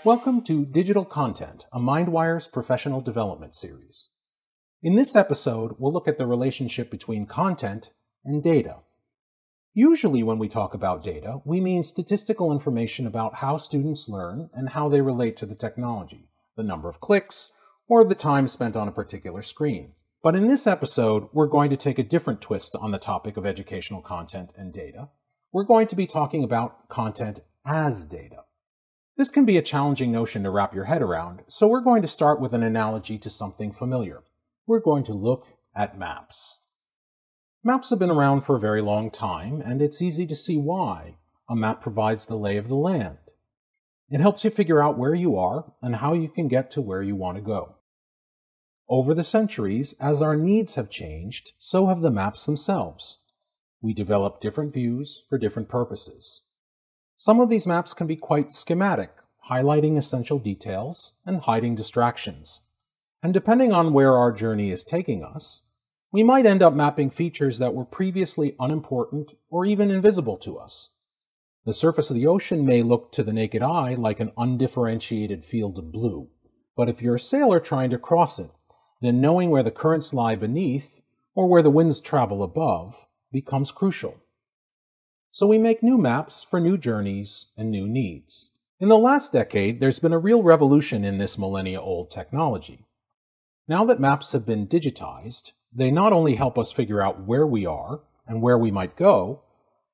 Welcome to Digital Content, a MindWires professional development series. In this episode, we'll look at the relationship between content and data. Usually when we talk about data, we mean statistical information about how students learn and how they relate to the technology, the number of clicks, or the time spent on a particular screen. But in this episode, we're going to take a different twist on the topic of educational content and data. We're going to be talking about content as data. This can be a challenging notion to wrap your head around, so we're going to start with an analogy to something familiar. We're going to look at maps. Maps have been around for a very long time, and it's easy to see why. A map provides the lay of the land. It helps you figure out where you are and how you can get to where you want to go. Over the centuries, as our needs have changed, so have the maps themselves. We develop different views for different purposes. Some of these maps can be quite schematic, highlighting essential details and hiding distractions. And depending on where our journey is taking us, we might end up mapping features that were previously unimportant or even invisible to us. The surface of the ocean may look to the naked eye like an undifferentiated field of blue, but if you're a sailor trying to cross it, then knowing where the currents lie beneath or where the winds travel above becomes crucial. So we make new maps for new journeys and new needs. In the last decade, there's been a real revolution in this millennia-old technology. Now that maps have been digitized, they not only help us figure out where we are and where we might go,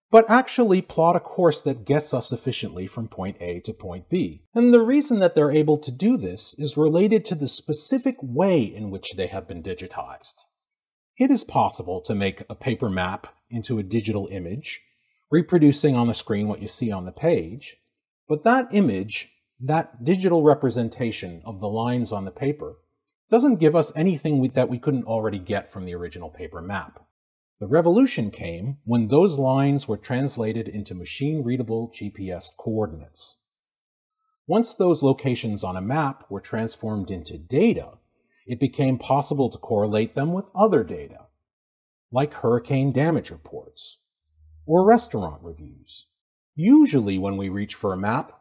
but actually plot a course that gets us efficiently from point A to point B. And the reason that they're able to do this is related to the specific way in which they have been digitized. It is possible to make a paper map into a digital image, reproducing on the screen what you see on the page, but that image, that digital representation of the lines on the paper, doesn't give us anything that we couldn't already get from the original paper map. The revolution came when those lines were translated into machine-readable GPS coordinates. Once those locations on a map were transformed into data, it became possible to correlate them with other data, like hurricane damage reports or restaurant reviews. Usually when we reach for a map,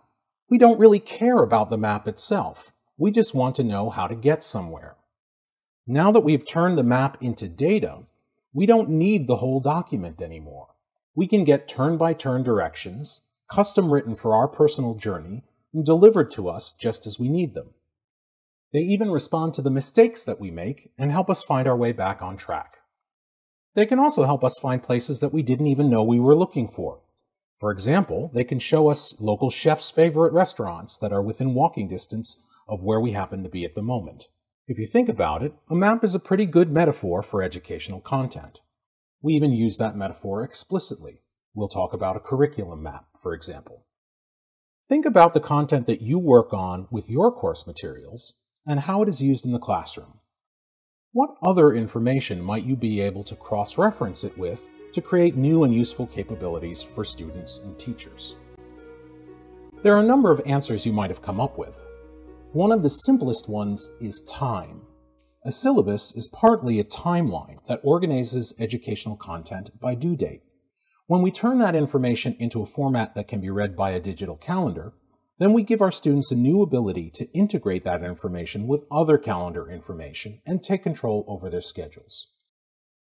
we don't really care about the map itself. We just want to know how to get somewhere. Now that we've turned the map into data, we don't need the whole document anymore. We can get turn-by-turn directions, custom written for our personal journey, and delivered to us just as we need them. They even respond to the mistakes that we make and help us find our way back on track. They can also help us find places that we didn't even know we were looking for. For example, they can show us local chefs' favorite restaurants that are within walking distance of where we happen to be at the moment. If you think about it, a map is a pretty good metaphor for educational content. We even use that metaphor explicitly. We'll talk about a curriculum map, for example. Think about the content that you work on with your course materials and how it is used in the classroom. What other information might you be able to cross-reference it with to create new and useful capabilities for students and teachers? There are a number of answers you might have come up with. One of the simplest ones is time. A syllabus is partly a timeline that organizes educational content by due date. When we turn that information into a format that can be read by a digital calendar, then we give our students a new ability to integrate that information with other calendar information and take control over their schedules.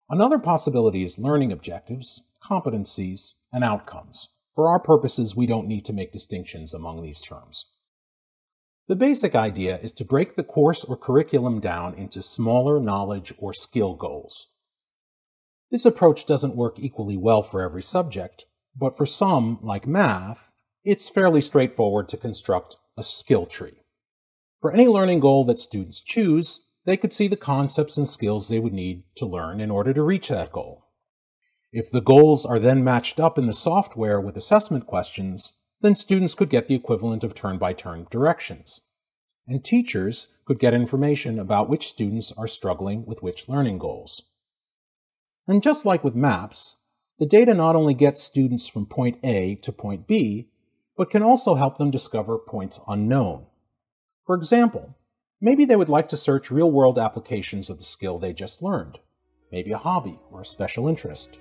Another possibility is learning objectives, competencies, and outcomes. For our purposes, we don't need to make distinctions among these terms. The basic idea is to break the course or curriculum down into smaller knowledge or skill goals. This approach doesn't work equally well for every subject, but for some, like math, it's fairly straightforward to construct a skill tree. For any learning goal that students choose, they could see the concepts and skills they would need to learn in order to reach that goal. If the goals are then matched up in the software with assessment questions, then students could get the equivalent of turn-by-turn directions. And teachers could get information about which students are struggling with which learning goals. And just like with maps, the data not only gets students from point A to point B, but can also help them discover points unknown. For example, maybe they would like to search real-world applications of the skill they just learned, maybe a hobby or a special interest.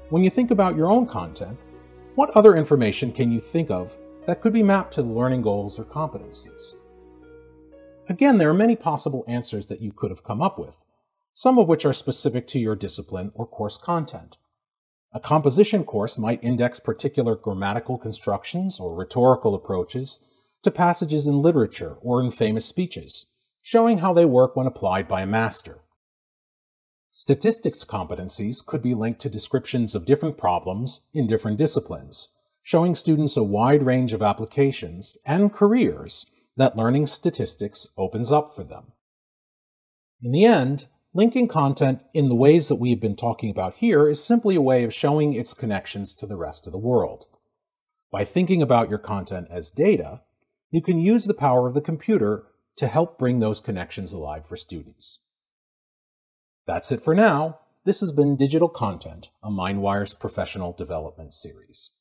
When you think about your own content, what other information can you think of that could be mapped to learning goals or competencies. Again, there are many possible answers that you could have come up with, some of which are specific to your discipline or course content. A composition course might index particular grammatical constructions or rhetorical approaches to passages in literature or in famous speeches, showing how they work when applied by a master. Statistics competencies could be linked to descriptions of different problems in different disciplines, showing students a wide range of applications and careers that learning statistics opens up for them. In the end, linking content in the ways that we've been talking about here is simply a way of showing its connections to the rest of the world. By thinking about your content as data, you can use the power of the computer to help bring those connections alive for students. That's it for now. This has been Digital Content, a MindWires professional development series.